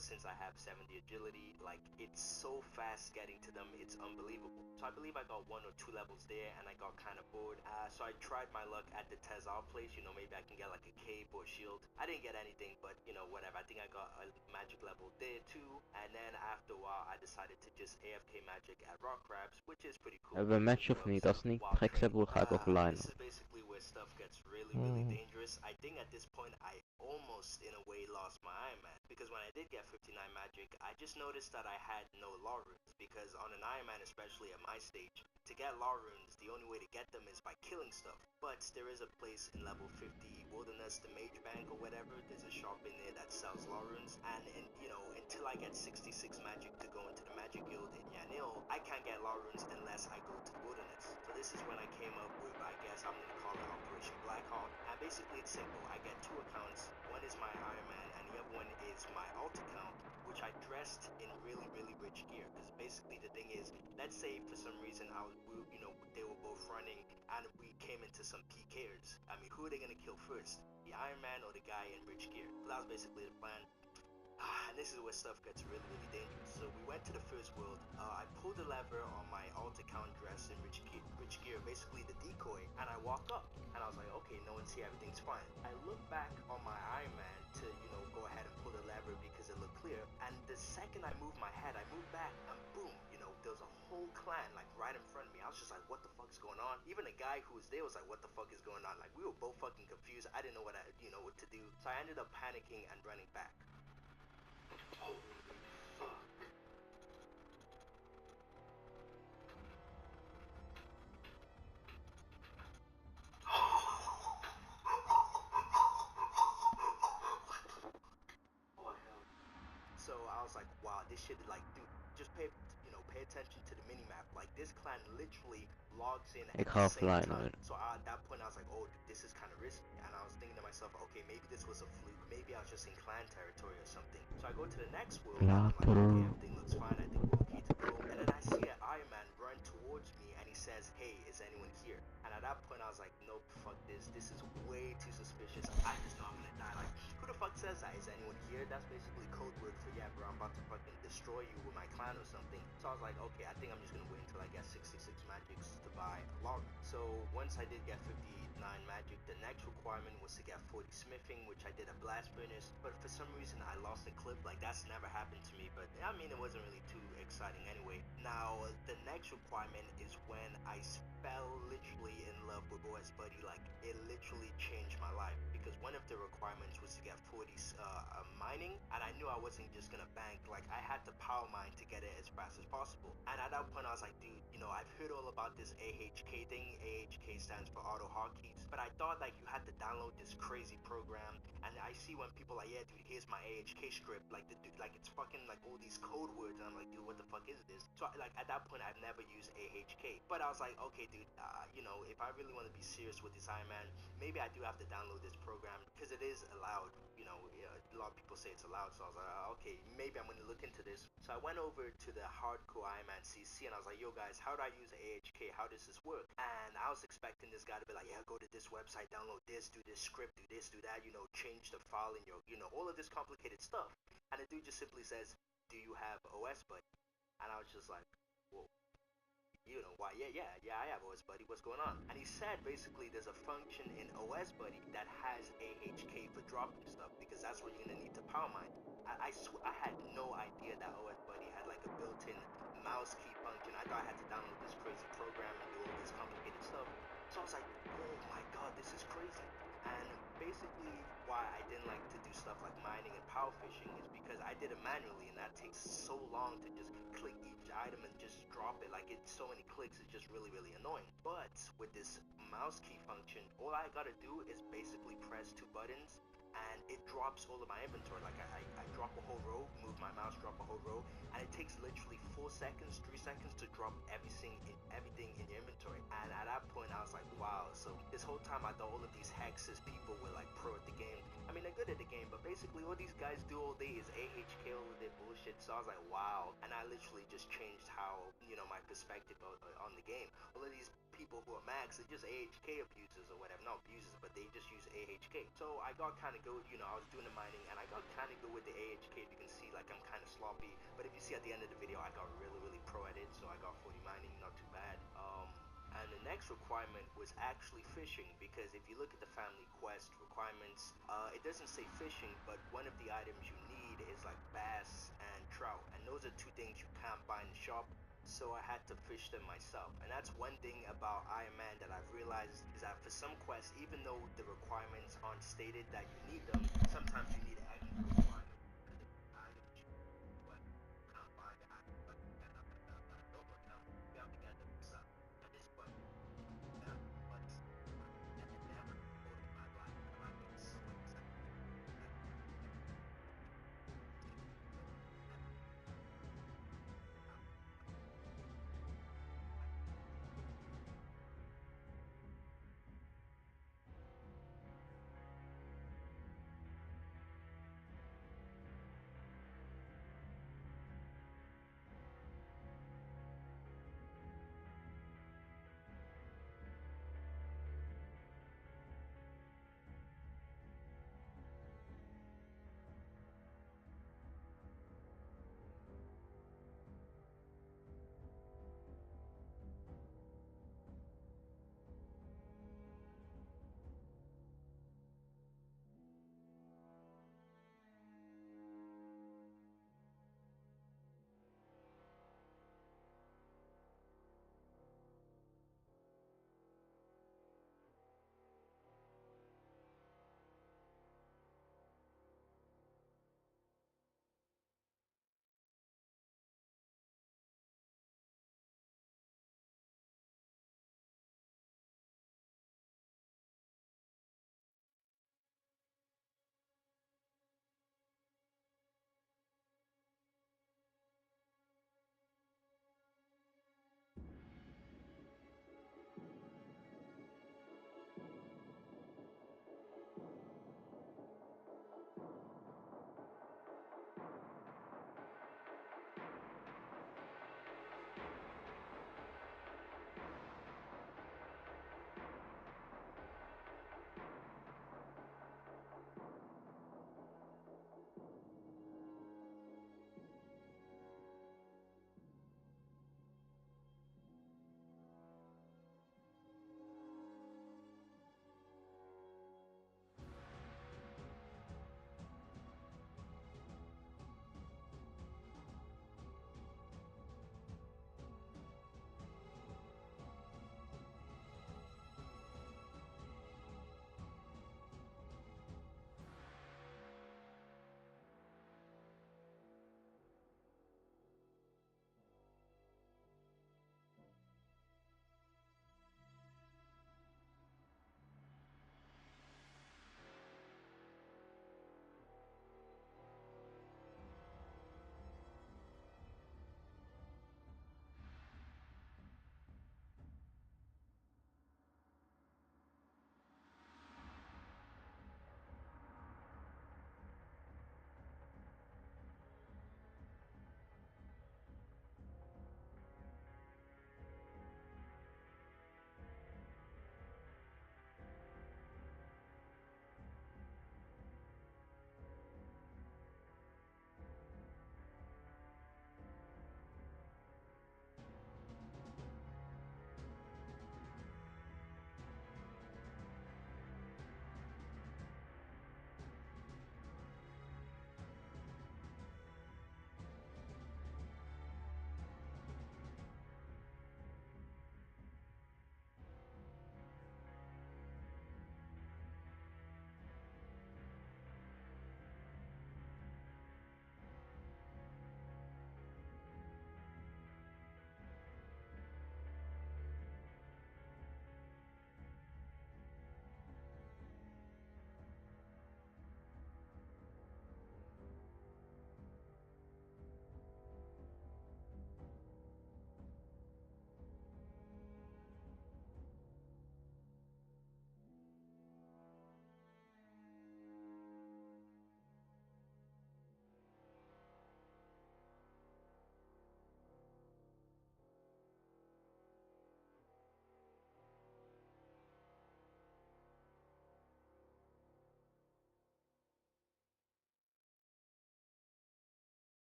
since I have 70 agility, like it's so fast getting to them, it's unbelievable. So I believe I got 1 or 2 levels there, and I got kind of bored. So I tried my luck at the Tezal place, maybe I can get like a cape or shield. I didn't get anything, but whatever. I think I got a magic level there too, and then after a while I decided to just AFK magic at Rock Crabs, which is pretty cool. We matchen niet, dat is niet flexible, ga ik offline. This is basically where stuff gets really dangerous. I think at this point I almost in a way lost my Iron Man, because when I did get 59 magic, I just noticed that I had no law runes, because on an Iron Man, especially at my stage, to get law runes, the only way to get them is by killing stuff. But there is a place in level 50 Wilderness, the Mage Bank or whatever, there's a shop in there that sells law runes, and until I get 66 magic to go into the Magic Guild in Yanil, I can't get law runes unless I go to the Wilderness. So this is when I came up with, I guess I'm gonna call it Operation Blackhawk, and basically it's simple. I get 2 accounts, one is my Iron Man and the other one is my alt account, which I dressed in really rich gear, because basically the thing is, let's say for some reason they were both running and we came into some PKers. I mean, who are they gonna kill first? The Iron Man or the guy in rich gear? So that was basically the plan. And this is where stuff gets really dangerous. So we went to the first world. I pulled the lever on my alt account dress in rich gear, basically the decoy, and I walk up and I was like, okay, no one's here, everything's fine. I look back on my Iron Man to go ahead and pull the lever because it looked clear, and the second I moved my head, I moved back and boom, there was a whole clan like right in front of me. I was just like, what the fuck is going on? Even the guy who was there was like, what the fuck is going on? Like, we were both fucking confused. I didn't know what to do, so I ended up panicking and running back. Holy fuck. Oh hell. So I was like, wow, this shit is like, dude, just pay attention to the mini-map. Like, this clan literally logs in at the same time. So at that point I was like, oh dude, this is kind of risky, and I was thinking to myself, okay, maybe this was a fluke, maybe I was just in clan territory or something. So I go to the next world and I'm like, okay, everything looks fine, I think we're okay to go. And then I see an Iron Man run towards me and he says, hey, is anyone here? And at that point I was like, nope, fuck this is way too suspicious. I just know I'm gonna die. Like, who the fuck says that? Is anyone here? That's basically code word for, yeah bro, I'm about to fucking destroy you with my clan or something. So I was like, okay, I think I'm just gonna wait until I get 66 magics to buy a log. So once I did get 59 magic, the next requirement was to get 40 smithing, which I did a blast furnace, but for some reason I lost a clip. Like, that's never happened to me, but I mean, it wasn't really too exciting anyway. Now the next requirement is when I fell literally in love with OS Buddy. Like, it literally changed my life, because one of the requirements was to get 40 mining, and I knew I wasn't just gonna bank. Like, I had to power mine to get it as fast as possible. And at that point I was like, dude, I've heard all about this AHK thing. AHK stands for auto hotkeys, but I thought like you had to download this crazy program, and I see when people like, yeah dude, here's my AHK script, like the dude, like it's fucking like all these code words, and I'm like, dude, what the fuck is this? So like at that point I've never used AHK, but I was like, okay dude, if I really want to be serious with this Iron Man, maybe I do have to download this program, because it is allowed. A lot of people say it's allowed, so I was like, okay, maybe I'm gonna look into this. So I went over to the Hardcore Iron Man CC and I was like, yo guys, how do I use AHK? How does this work? And I was expecting this guy to be like, yeah, go to this website, download this, do this script, do this, do that, change the file in your, all of this complicated stuff. And the dude just simply says, do you have OS Buddy? And I was just like, whoa. Why, yeah, I have OS Buddy, what's going on? And he said basically there's a function in OS Buddy that has AHK for dropping stuff, because that's what you're gonna need to power mine. I had no idea that OS Buddy had like a built-in mouse key function. I thought I had to download this crazy program and do all this complicated stuff. So I was like, oh my god, this is crazy. And basically why I didn't like to do stuff like mining and power fishing is because I did it manually, and that takes so long to just click each item and just drop it. Like, it's so many clicks, it's just really annoying. But with this mouse key function, all I gotta do is basically press 2 buttons and it drops all of my inventory. Like, I drop a whole row, move my mouse, drop a whole row, and it takes literally 4 seconds, 3 seconds to drop everything in your inventory. And at that point I was like, wow. So this whole time I thought all of these hexes people were like pro at the game. I mean, they're good at the game, but basically all these guys do all day is AHK all of their bullshit. So I was like, wow. And I literally just changed how, my perspective on the game. All of these people who are max are just AHK abusers or whatever. Not abusers, but they just use AHK. So I got kind of good, I was doing the mining and I got kind of good with the AHK, you can see like I'm kind of sloppy, but if you see at the end of the video, I got really pro at it, so I got 40 mining, not too bad. And the next requirement was actually fishing, because if you look at the family quest requirements, it doesn't say fishing, but one of the items you need is like bass and trout, and those are two things you can't buy in the shop. So I had to fish them myself, and that's one thing about Iron Man that I've realized, is that for some quests, even though the requirements aren't stated that you need them, sometimes you need an extra requirement.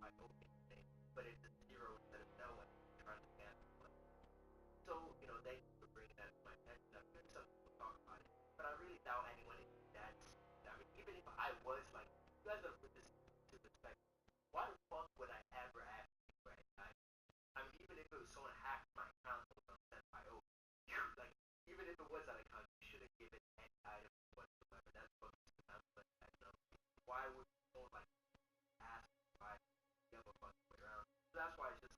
like, okay, but it's a zero instead of no, and I'm trying to cancel it. So, thank you for bringing that to my attention. I'm sure some people talk about it, but I really doubt anyone is that. I mean, even if I was like, you guys gotta put this to perspective. Why the fuck would I ever ask you for anxiety? I mean, even if it was someone hacked my account or something, like, even if it was that account, you shouldn't give it any item whatsoever. That's fucking scandalous. Why would someone like ask why you have a fucking way around? So that's why it's just